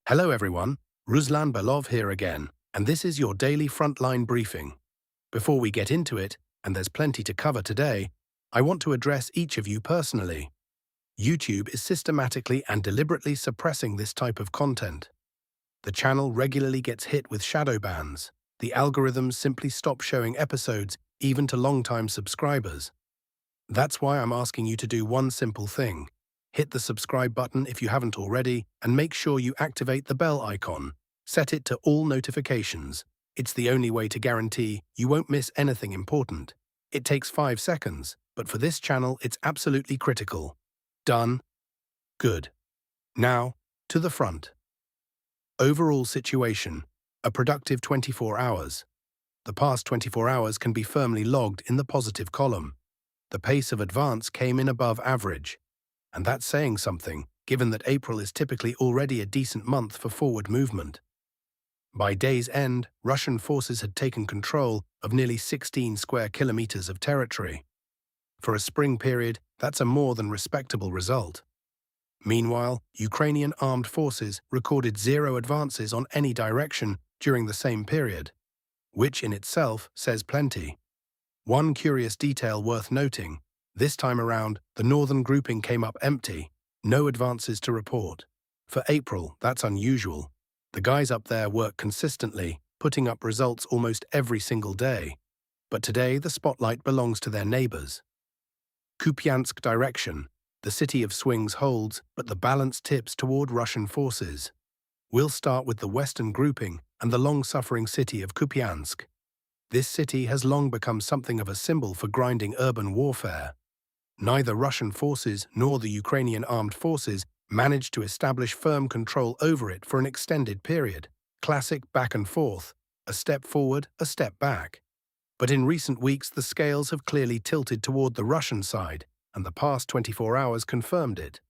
Hello everyone, Ruslan Belov here again, and this is your daily Frontline briefing. Before we get into it, and there's plenty to cover today, I want to address each of you personally. YouTube is systematically and deliberately suppressing this type of content. The channel regularly gets hit with shadow bans. The algorithms simply stop showing episodes even to long-time subscribers. That's why I'm asking you to do one simple thing. Hit the subscribe button if you haven't already, and make sure you activate the bell icon. Set it to all notifications. It's the only way to guarantee you won't miss anything important. It takes 5 seconds, but for this channel it's absolutely critical. Done? Good. Now, to the front. Overall situation: a productive 24 hours. The past 24 hours can be firmly logged in the positive column. The pace of advance came in above average. And that's saying something, given that April is typically already a decent month for forward movement. By day's end, Russian forces had taken control of nearly 16 square kilometers of territory. For a spring period, that's a more than respectable result. Meanwhile, Ukrainian armed forces recorded 0 advances on any direction during the same period, which in itself says plenty. One curious detail worth noting: this time around, the northern grouping came up empty, no advances to report. For April, that's unusual. The guys up there work consistently, putting up results almost every single day. But today, the spotlight belongs to their neighbors. Kupiansk direction. The city of swings holds, but the balance tips toward Russian forces. We'll start with the western grouping and the long-suffering city of Kupyansk. This city has long become something of a symbol for grinding urban warfare. Neither Russian forces nor the Ukrainian armed forces managed to establish firm control over it for an extended period. Classic back and forth, a step forward, a step back. But in recent weeks, the scales have clearly tilted toward the Russian side, and the past 24 hours confirmed it.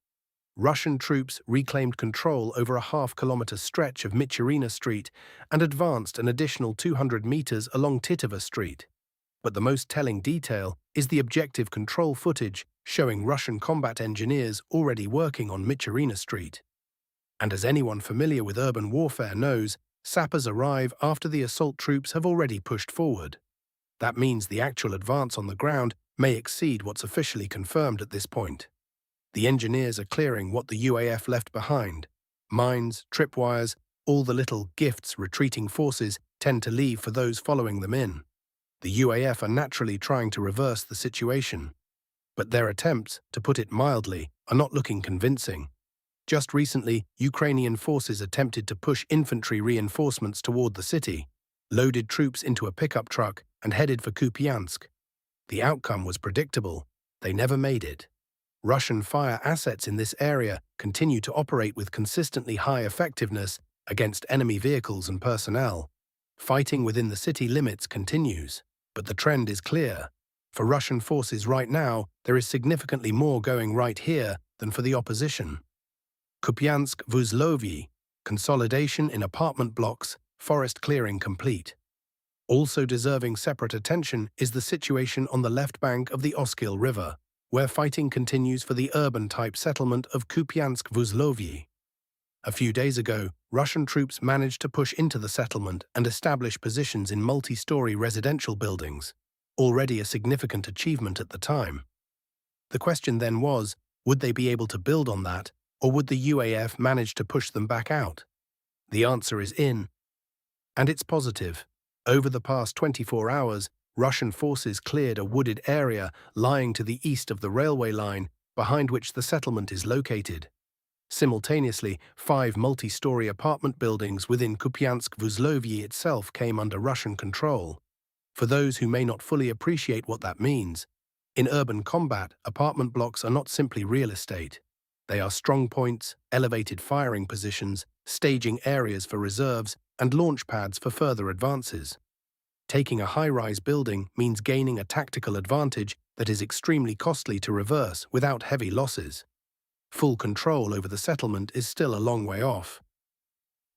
Russian troops reclaimed control over a half-kilometer stretch of Michurina Street and advanced an additional 200 meters along Titova Street. But the most telling detail is the objective control footage showing Russian combat engineers already working on Michurina Street. And as anyone familiar with urban warfare knows, sappers arrive after the assault troops have already pushed forward. That means the actual advance on the ground may exceed what's officially confirmed at this point. The engineers are clearing what the UAF left behind: mines, tripwires, all the little gifts retreating forces tend to leave for those following them in. The UAF are naturally trying to reverse the situation. But their attempts, to put it mildly, are not looking convincing. Just recently, Ukrainian forces attempted to push infantry reinforcements toward the city, loaded troops into a pickup truck, and headed for Kupiansk. The outcome was predictable: they never made it. Russian fire assets in this area continue to operate with consistently high effectiveness against enemy vehicles and personnel. Fighting within the city limits continues. But the trend is clear. For Russian forces right now, there is significantly more going right here than for the opposition. Kupiansk-Vuzlovyi, consolidation in apartment blocks, forest clearing complete. Also deserving separate attention is the situation on the left bank of the Oskil River, where fighting continues for the urban-type settlement of Kupiansk-Vuzlovyi. A few days ago, Russian troops managed to push into the settlement and establish positions in multi-story residential buildings, already a significant achievement at the time. The question then was, would they be able to build on that, or would the UAF manage to push them back out? The answer is in. And it's positive. Over the past 24 hours, Russian forces cleared a wooded area lying to the east of the railway line behind which the settlement is located. Simultaneously, 5 multi-story apartment buildings within Kupiansk-Vuzlovyi itself came under Russian control. For those who may not fully appreciate what that means, in urban combat, apartment blocks are not simply real estate. They are strong points, elevated firing positions, staging areas for reserves, and launch pads for further advances. Taking a high-rise building means gaining a tactical advantage that is extremely costly to reverse without heavy losses. Full control over the settlement is still a long way off.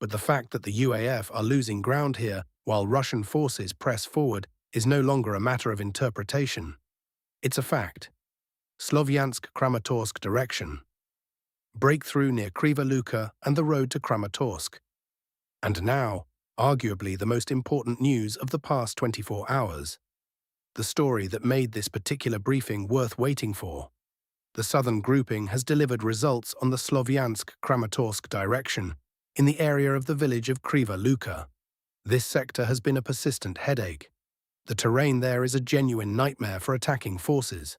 But the fact that the UAF are losing ground here while Russian forces press forward is no longer a matter of interpretation. It's a fact. Sloviansk-Kramatorsk direction. breakthrough near Kriva Luka and the road to Kramatorsk. And now, arguably the most important news of the past 24 hours. The story that made this particular briefing worth waiting for. The southern grouping has delivered results on the Sloviansk-Kramatorsk direction, in the area of the village of Kriva Luka. This sector has been a persistent headache. The terrain there is a genuine nightmare for attacking forces.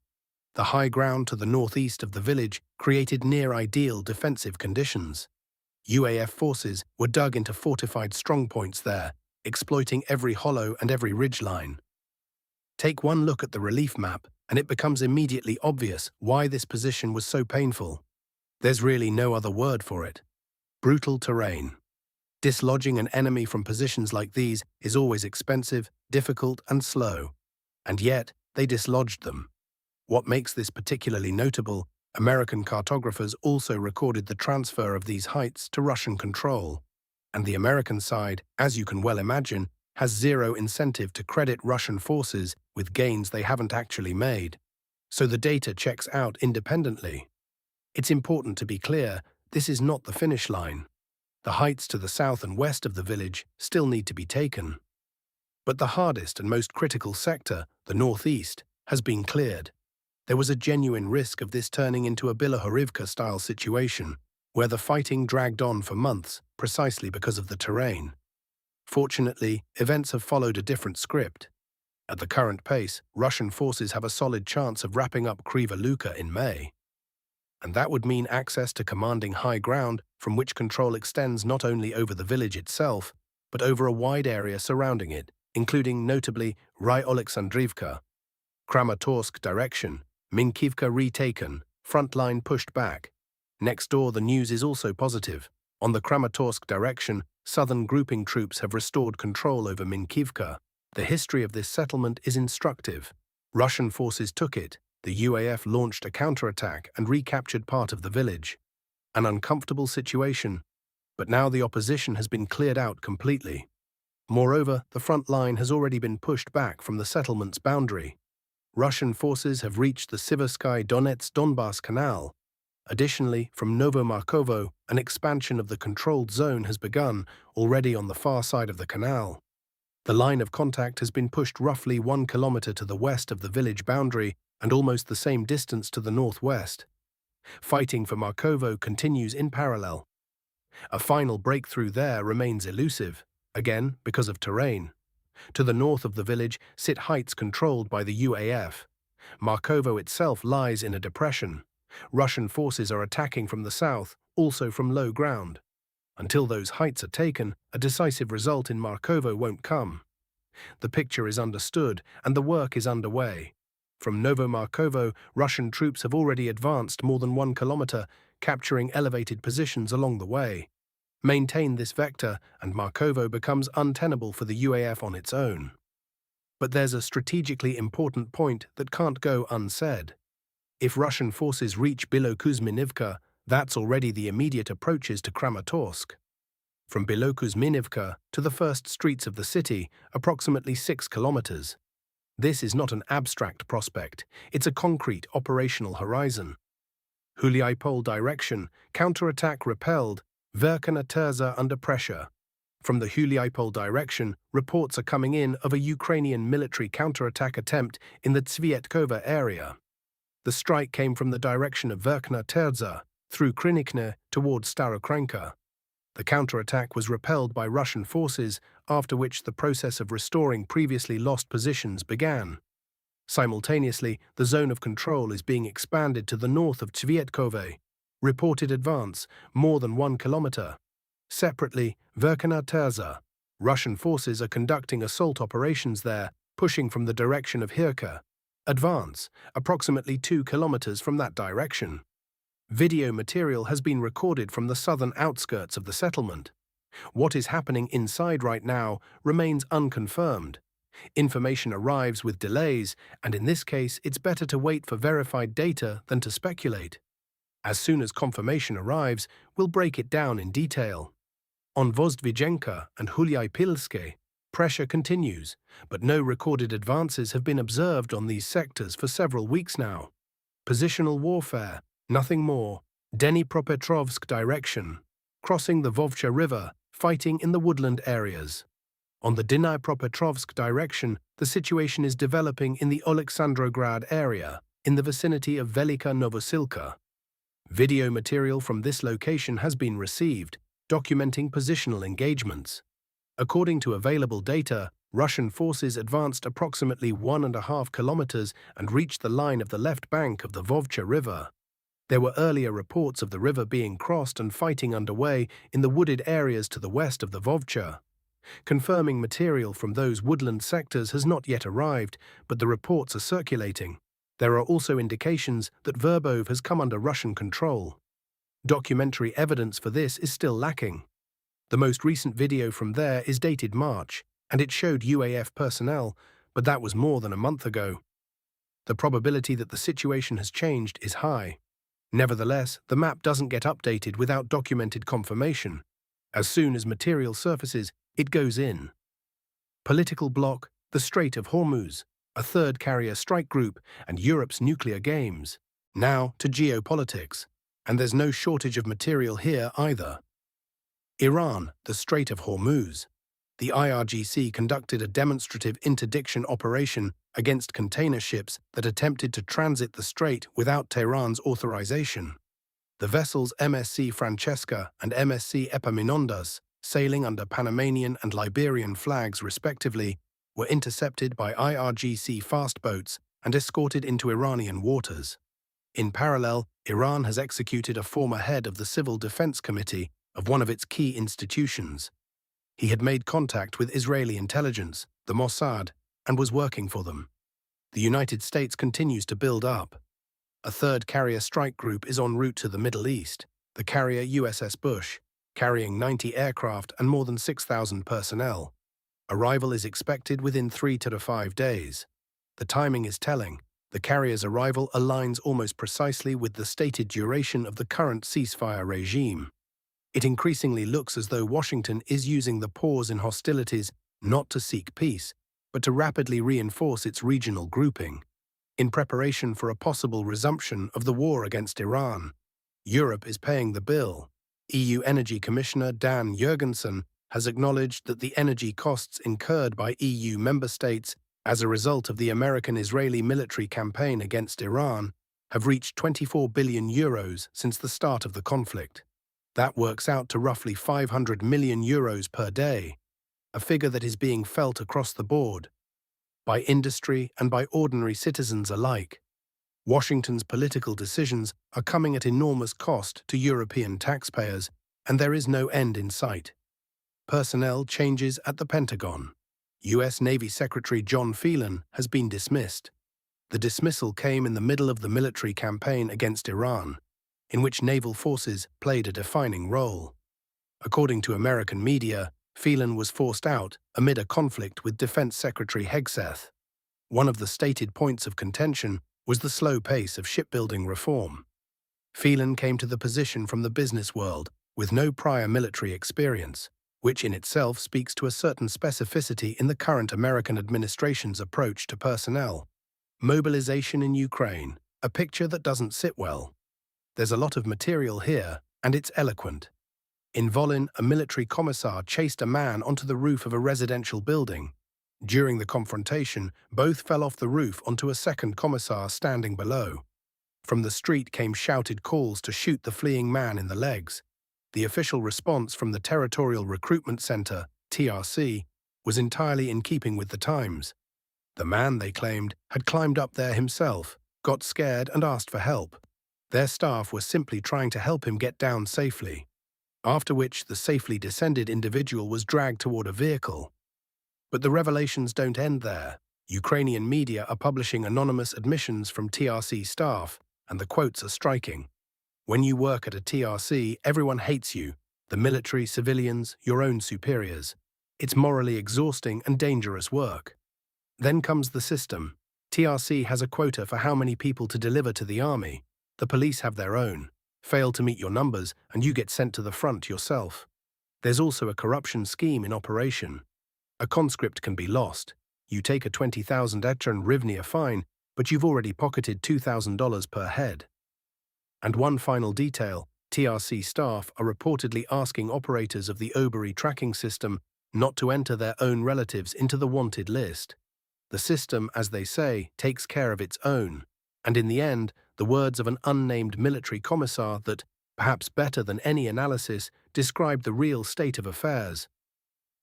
The high ground to the northeast of the village created near-ideal defensive conditions. UAF forces were dug into fortified strongpoints there, exploiting every hollow and every ridgeline. Take one look at the relief map, and it becomes immediately obvious why this position was so painful. There's really no other word for it. Brutal terrain. Dislodging an enemy from positions like these is always expensive, difficult, and slow. And yet, they dislodged them. What makes this particularly notable, American cartographers also recorded the transfer of these heights to Russian control. And the American side, as you can well imagine, has zero incentive to credit Russian forces with gains they haven't actually made. So the data checks out independently. It's important to be clear, this is not the finish line. The heights to the south and west of the village still need to be taken. But the hardest and most critical sector, the northeast, has been cleared. There was a genuine risk of this turning into a Bilohorivka-style situation, where the fighting dragged on for months precisely because of the terrain. Fortunately, events have followed a different script. At the current pace, Russian forces have a solid chance of wrapping up Kriva Luka in May. And that would mean access to commanding high ground from which control extends not only over the village itself, but over a wide area surrounding it, including notably Ry-Oleksandrivka. Kramatorsk direction, Minkivka retaken, Frontline pushed back. Next door the news is also positive. On the Kramatorsk direction, southern grouping troops have restored control over Minkivka. The history of this settlement is instructive. Russian forces took it, the UAF launched a counterattack and recaptured part of the village. An uncomfortable situation, but now the opposition has been cleared out completely. Moreover, the front line has already been pushed back from the settlement's boundary. Russian forces have reached the Siversky-Donets-Donbass Canal. Additionally, from Novomarkovo, an expansion of the controlled zone has begun, already on the far side of the canal. The line of contact has been pushed roughly 1 kilometer to the west of the village boundary and almost the same distance to the northwest. Fighting for Markovo continues in parallel. A final breakthrough there remains elusive, again because of terrain. To the north of the village sit heights controlled by the UAF. Markovo itself lies in a depression. Russian forces are attacking from the south, also from low ground. Until those heights are taken, a decisive result in Markovo won't come. The picture is understood, and the work is underway. From Novomarkovo, Russian troops have already advanced more than 1 kilometer, capturing elevated positions along the way. Maintain this vector, and Markovo becomes untenable for the UAF on its own. But there's a strategically important point that can't go unsaid. If Russian forces reach Bilokuzminivka, that's already the immediate approaches to Kramatorsk. From Bilokuzminivka to the first streets of the city, approximately 6 kilometers. This is not an abstract prospect, it's a concrete operational horizon. Huliaipole direction, counterattack repelled, Verkhna Terza under pressure. From the Huliaipole direction, reports are coming in of a Ukrainian military counterattack attempt in the Tsvietkova area. The strike came from the direction of Verkhna Terza, through Krynikne towards Starokranka. The counterattack was repelled by Russian forces, after which the process of restoring previously lost positions began. Simultaneously, the zone of control is being expanded to the north of Tsvietkove. Reported advance, more than 1 kilometer. Separately, Verkhna Terza. Russian forces are conducting assault operations there, pushing from the direction of Hirka. Advance, approximately 2 kilometers from that direction. Video material has been recorded from the southern outskirts of the settlement. What is happening inside right now remains unconfirmed. Information arrives with delays, and in this case it's better to wait for verified data than to speculate. As soon as confirmation arrives, we'll break it down in detail. On Vozdvijenka and Huliaipolske, pressure continues, but no recorded advances have been observed on these sectors for several weeks now. Positional warfare, nothing more. Dnipropetrovsk direction, crossing the Vovcha River, fighting in the woodland areas. On the Dnipropetrovsk direction, the situation is developing in the Alexandrograd area, in the vicinity of Velika Novosilka. Video material from this location has been received, documenting positional engagements. According to available data, Russian forces advanced approximately 1.5 kilometers and reached the line of the left bank of the Vovcha River. There were earlier reports of the river being crossed and fighting underway in the wooded areas to the west of the Vovcha. Confirming material from those woodland sectors has not yet arrived, but the reports are circulating. There are also indications that Verbov has come under Russian control. Documentary evidence for this is still lacking. The most recent video from there is dated March, and it showed UAF personnel, but that was more than a month ago. The probability that the situation has changed is high. Nevertheless, the map doesn't get updated without documented confirmation. As soon as material surfaces, it goes in. Political bloc, the Strait of Hormuz, a third carrier strike group, and Europe's nuclear games. Now to geopolitics, and there's no shortage of material here either. Iran, the Strait of Hormuz. The IRGC conducted a demonstrative interdiction operation against container ships that attempted to transit the strait without Tehran's authorization. The vessels MSC Francesca and MSC Epaminondas, sailing under Panamanian and Liberian flags respectively, were intercepted by IRGC fast boats and escorted into Iranian waters. In parallel, Iran has executed a former head of the Civil Defense Committee of one of its key institutions. He had made contact with Israeli intelligence, the Mossad, and was working for them. The United States continues to build up. A third carrier strike group is en route to the Middle East, the carrier USS Bush, carrying 90 aircraft and more than 6,000 personnel. Arrival is expected within 3 to 5 days. The timing is telling. The carrier's arrival aligns almost precisely with the stated duration of the current ceasefire regime. It increasingly looks as though Washington is using the pause in hostilities not to seek peace, but to rapidly reinforce its regional grouping. In preparation for a possible resumption of the war against Iran, Europe is paying the bill. EU Energy Commissioner Dan Jurgensen has acknowledged that the energy costs incurred by EU member states as a result of the American-Israeli military campaign against Iran have reached 24 billion euros since the start of the conflict. That works out to roughly 500 million euros per day, a figure that is being felt across the board, by industry and by ordinary citizens alike. Washington's political decisions are coming at enormous cost to European taxpayers, and there is no end in sight. Personnel changes at the Pentagon. U.S. Navy Secretary John Phelan has been dismissed. The dismissal came in the middle of the military campaign against Iran, in which naval forces played a defining role. According to American media, Phelan was forced out amid a conflict with Defense Secretary Hegseth. One of the stated points of contention was the slow pace of shipbuilding reform. Phelan came to the position from the business world with no prior military experience, which in itself speaks to a certain specificity in the current American administration's approach to personnel. Mobilization in Ukraine, a picture that doesn't sit well. There's a lot of material here, and it's eloquent. In Volyn, a military commissar chased a man onto the roof of a residential building. During the confrontation, both fell off the roof onto a second commissar standing below. From the street came shouted calls to shoot the fleeing man in the legs. The official response from the Territorial Recruitment Center, TRC, was entirely in keeping with the times. The man, they claimed, had climbed up there himself, got scared and asked for help. Their staff were simply trying to help him get down safely, after which the safely descended individual was dragged toward a vehicle. But the revelations don't end there. Ukrainian media are publishing anonymous admissions from TRC staff, and the quotes are striking. When you work at a TRC, everyone hates you, the military, civilians, your own superiors. It's morally exhausting and dangerous work. Then comes the system. TRC has a quota for how many people to deliver to the army. The police have their own. Fail to meet your numbers, and you get sent to the front yourself. There's also a corruption scheme in operation. A conscript can be lost. You take a 20,000 hryvnia fine, but you've already pocketed $2,000 per head. And one final detail, TRC staff are reportedly asking operators of the Obery tracking system not to enter their own relatives into the wanted list. The system, as they say, takes care of its own, and in the end, the words of an unnamed military commissar that, perhaps better than any analysis, described the real state of affairs.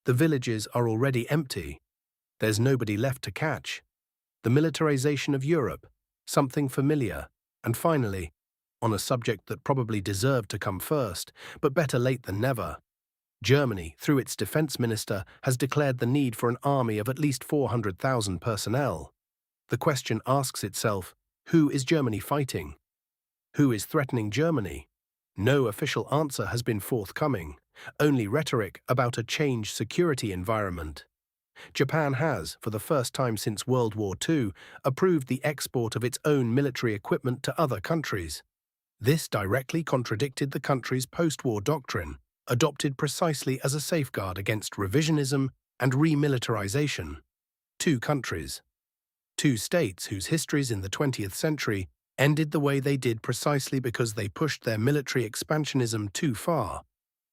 The villages are already empty. There's nobody left to catch. The militarization of Europe, something familiar, and finally, on a subject that probably deserved to come first, but better late than never, Germany, through its defense minister, has declared the need for an army of at least 400,000 personnel. The question asks itself, who is Germany fighting? Who is threatening Germany? No official answer has been forthcoming, only rhetoric about a changed security environment. Japan has, for the first time since World War II, approved the export of its own military equipment to other countries. This directly contradicted the country's post-war doctrine, adopted precisely as a safeguard against revisionism and remilitarization. Two countries. Two states whose histories in the 20th century ended the way they did precisely because they pushed their military expansionism too far.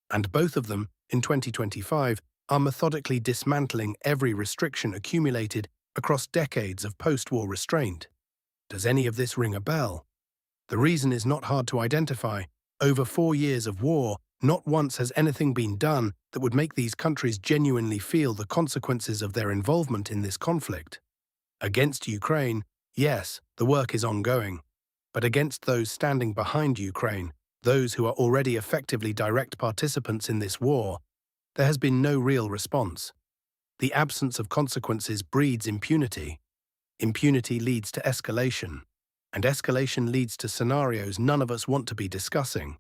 And both of them, in 2025, are methodically dismantling every restriction accumulated across decades of post-war restraint. Does any of this ring a bell? The reason is not hard to identify. Over 4 years of war, not once has anything been done that would make these countries genuinely feel the consequences of their involvement in this conflict. Against Ukraine, yes, the work is ongoing. But against those standing behind Ukraine, those who are already effectively direct participants in this war, there has been no real response. The absence of consequences breeds impunity. Impunity leads to escalation. And escalation leads to scenarios none of us want to be discussing.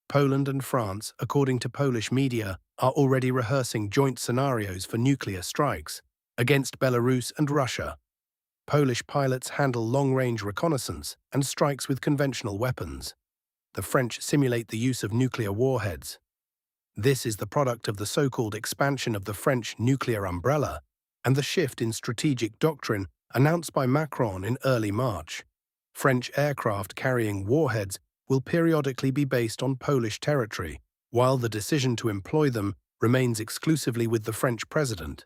Poland and France, according to Polish media, are already rehearsing joint scenarios for nuclear strikes against Belarus and Russia. Polish pilots handle long-range reconnaissance and strikes with conventional weapons. The French simulate the use of nuclear warheads. This is the product of the so-called expansion of the French nuclear umbrella and the shift in strategic doctrine announced by Macron in early March. French aircraft carrying warheads will periodically be based on Polish territory, while the decision to employ them remains exclusively with the French president.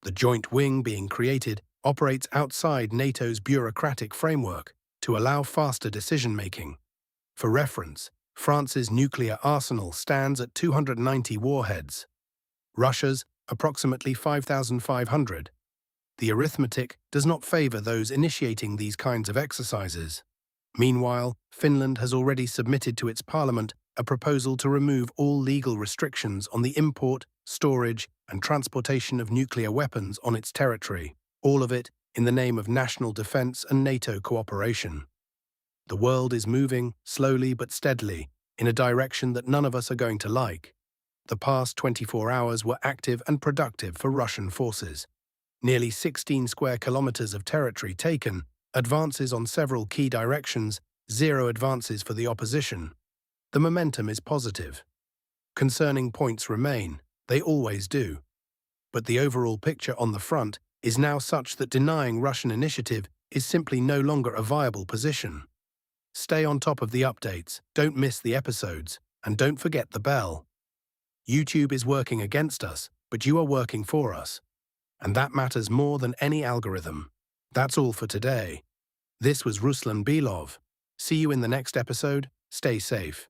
The joint wing being created operates outside NATO's bureaucratic framework to allow faster decision-making. For reference, France's nuclear arsenal stands at 290 warheads. Russia's approximately 5,500. The arithmetic does not favor those initiating these kinds of exercises. Meanwhile, Finland has already submitted to its parliament a proposal to remove all legal restrictions on the import, storage, and transportation of nuclear weapons on its territory, all of it in the name of national defense and NATO cooperation. The world is moving, slowly but steadily, in a direction that none of us are going to like. The past 24 hours were active and productive for Russian forces. Nearly 16 square kilometers of territory taken, advances on several key directions, 0 advances for the opposition. The momentum is positive. Concerning points remain, they always do. But the overall picture on the front is now such that denying Russian initiative is simply no longer a viable position. Stay on top of the updates, don't miss the episodes, and don't forget the bell. YouTube is working against us, but you are working for us. And that matters more than any algorithm. That's all for today. This was Ruslan Belov. See you in the next episode. Stay safe.